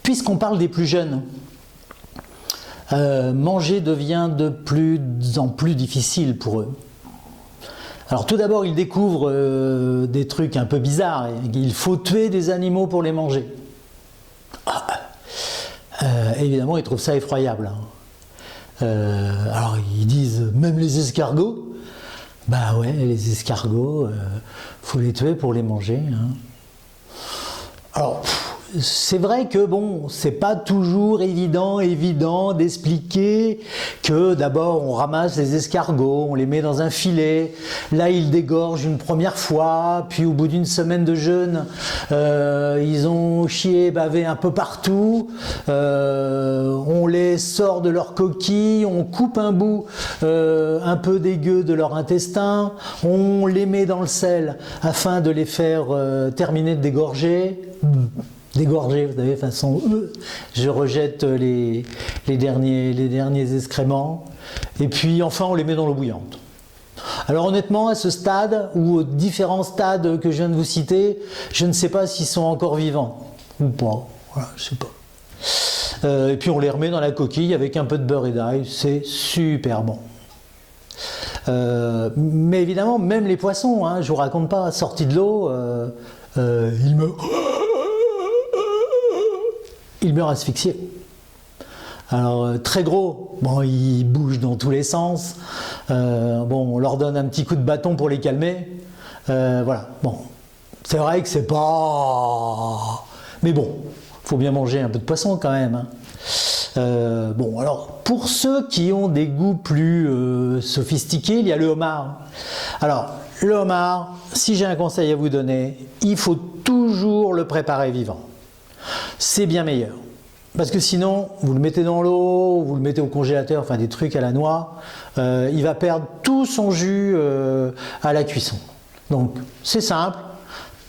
puisqu'on parle des plus jeunes, manger devient de plus en plus difficile pour eux. Alors tout d'abord, ils découvrent des trucs un peu bizarres. Il faut tuer des animaux pour les manger. Évidemment, ils trouvent ça effroyable. Alors ils disent même les escargots. Bah ouais, les escargots, faut les tuer pour les manger. Hein. Alors c'est vrai que bon, c'est pas toujours évident d'expliquer que d'abord on ramasse les escargots, on les met dans un filet, là ils dégorgent une première fois, puis au bout d'une semaine de jeûne, ils ont chié, bavé un peu partout, on les sort de leur coquille, on coupe un bout un peu dégueu de leur intestin, on les met dans le sel afin de les faire terminer de dégorger. Dégorger, vous savez, façon je rejette les derniers excréments, et puis enfin on les met dans l'eau bouillante. Alors honnêtement, à ce stade, ou aux différents stades que je viens de vous citer, je ne sais pas s'ils sont encore vivants, ou pas, voilà, je sais pas. Et puis on les remet dans la coquille avec un peu de beurre et d'ail, c'est super bon. Mais évidemment, même les poissons, hein, je vous raconte pas, sortis de l'eau, ils meurent asphyxiés. Alors très gros, bon, ils bougent dans tous les sens. Bon, on leur donne un petit coup de bâton pour les calmer. Voilà. Bon, c'est vrai que c'est pas. Mais bon, faut bien manger un peu de poisson quand même. Hein. Bon, alors pour ceux qui ont des goûts plus sophistiqués, il y a le homard. Alors le homard, si j'ai un conseil à vous donner, il faut toujours le préparer vivant. C'est bien meilleur. Parce que sinon, vous le mettez dans l'eau, vous le mettez au congélateur, enfin des trucs à la noix, il va perdre tout son jus à la cuisson. Donc, c'est simple,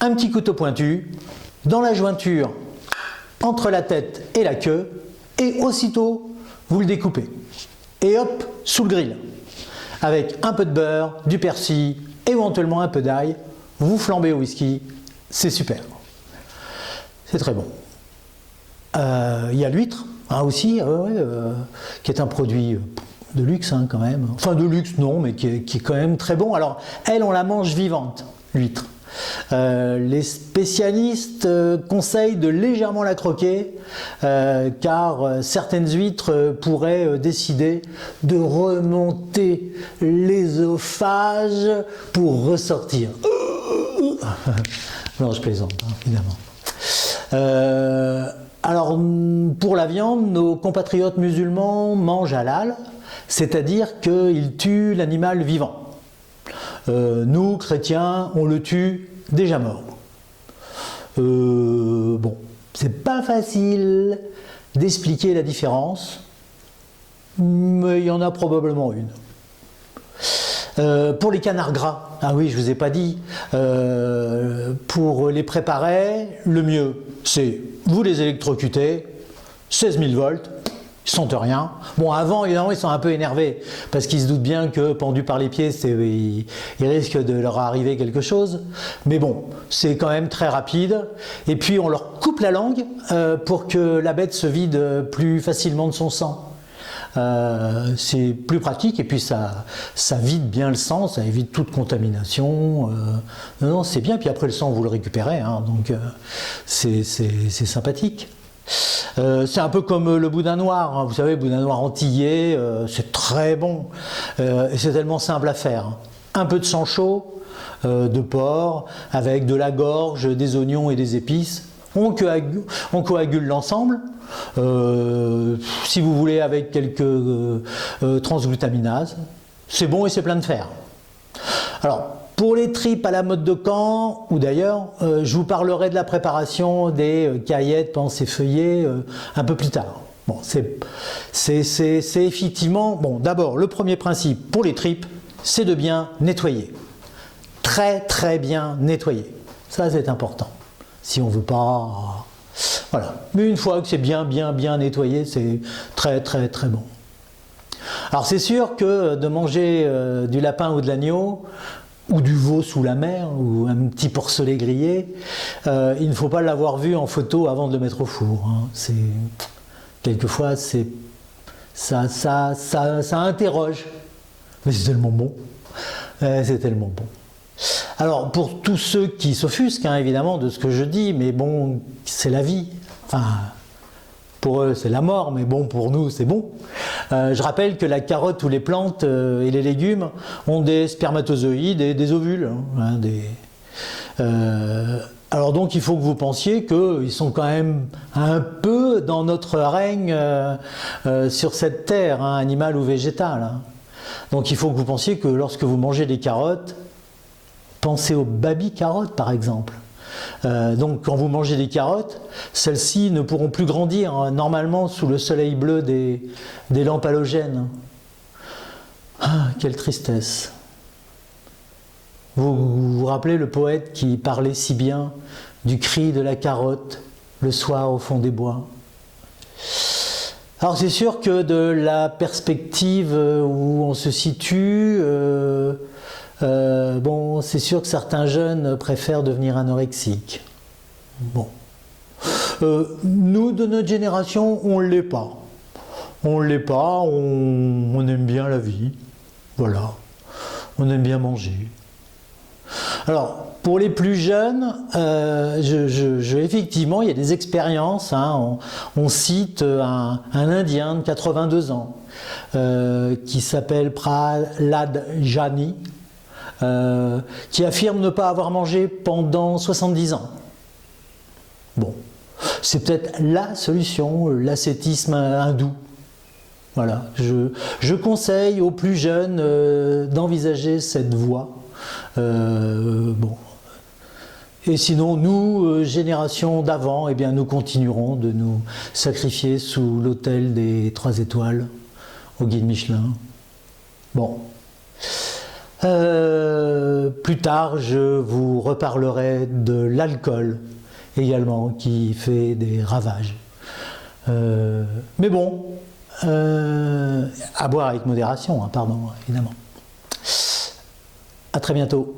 un petit couteau pointu, dans la jointure, entre la tête et la queue, et aussitôt, vous le découpez. Et hop, sous le grill. Avec un peu de beurre, du persil, éventuellement un peu d'ail, vous flambez au whisky, c'est super. C'est très bon. Il y a l'huître hein, aussi, qui est un produit de luxe hein, quand même. Enfin de luxe non, mais qui est quand même très bon. Alors elle, on la mange vivante, l'huître. Les spécialistes conseillent de légèrement la croquer car certaines huîtres pourraient décider de remonter l'œsophage pour ressortir. Non, je plaisante, hein, évidemment. Alors, pour la viande, nos compatriotes musulmans mangent halal, c'est-à-dire qu'ils tuent l'animal vivant. Nous, chrétiens, on le tue déjà mort. Bon, c'est pas facile d'expliquer la différence, mais il y en a probablement une. Pour les canards gras, ah oui, je vous ai pas dit, pour les préparer, le mieux, c'est vous les électrocutez, 16 000 volts, ils sentent rien. Bon, avant, évidemment, ils sont un peu énervés, parce qu'ils se doutent bien que, pendus par les pieds, il risque de leur arriver quelque chose. Mais bon, c'est quand même très rapide. Et puis, on leur coupe la langue pour que la bête se vide plus facilement de son sang. C'est plus pratique et puis ça vide bien le sang, ça évite toute contamination. Non, c'est bien. Puis après le sang, vous le récupérez, hein, donc c'est sympathique. C'est un peu comme le boudin noir, hein, vous savez, le boudin noir antillais, c'est très bon et c'est tellement simple à faire. Hein. Un peu de sang chaud, de porc, avec de la gorge, des oignons et des épices. On coagule l'ensemble. Si vous voulez avec quelques transglutaminases, c'est bon et c'est plein de fer. Alors pour les tripes à la mode de Caen ou d'ailleurs, je vous parlerai de la préparation des caillettes, panses et feuillets un peu plus tard. Bon, c'est effectivement bon. D'abord, le premier principe pour les tripes, c'est de bien nettoyer, très très bien nettoyer. Ça c'est important. Si on veut pas. Voilà. Mais une fois que c'est bien nettoyé, c'est très très très bon. Alors c'est sûr que de manger du lapin ou de l'agneau, ou du veau sous la mer, ou un petit porcelet grillé, il ne faut pas l'avoir vu en photo avant de le mettre au four. Hein. Quelquefois, ça interroge. Mais c'est tellement bon. C'est tellement bon. Alors, pour tous ceux qui s'offusquent, hein, évidemment, de ce que je dis, mais bon, c'est la vie. Enfin, pour eux, c'est la mort, mais bon, pour nous, c'est bon. Je rappelle que la carotte ou les plantes et les légumes ont des spermatozoïdes et des ovules. Hein, alors donc, il faut que vous pensiez qu'ils sont quand même un peu dans notre règne sur cette terre, hein, animale ou végétale. Hein. Donc, il faut que vous pensiez que lorsque vous mangez des carottes, pensez aux baby-carottes, par exemple. Donc quand vous mangez des carottes, celles-ci ne pourront plus grandir hein, normalement sous le soleil bleu des lampes halogènes. Ah, quelle tristesse. Vous rappelez le poète qui parlait si bien du cri de la carotte le soir au fond des bois. Alors c'est sûr que de la perspective où on se situe, bon, c'est sûr que certains jeunes préfèrent devenir anorexiques. Bon. Nous, de notre génération, on ne l'est pas. On ne l'est pas, on aime bien la vie. Voilà. On aime bien manger. Alors, pour les plus jeunes, effectivement, il y a des expériences. Hein, on cite un Indien de 82 ans qui s'appelle Prahlad Jani. Qui affirme ne pas avoir mangé pendant 70 ans. Bon, c'est peut-être la solution, l'ascétisme hindou. Voilà, je conseille aux plus jeunes d'envisager cette voie. Bon. Et sinon, nous, génération d'avant, eh bien, nous continuerons de nous sacrifier sous l'autel des 3 étoiles au guide Michelin. Bon. Plus tard, je vous reparlerai de l'alcool également qui fait des ravages. Mais bon, à boire avec modération, hein, pardon, évidemment. À très bientôt.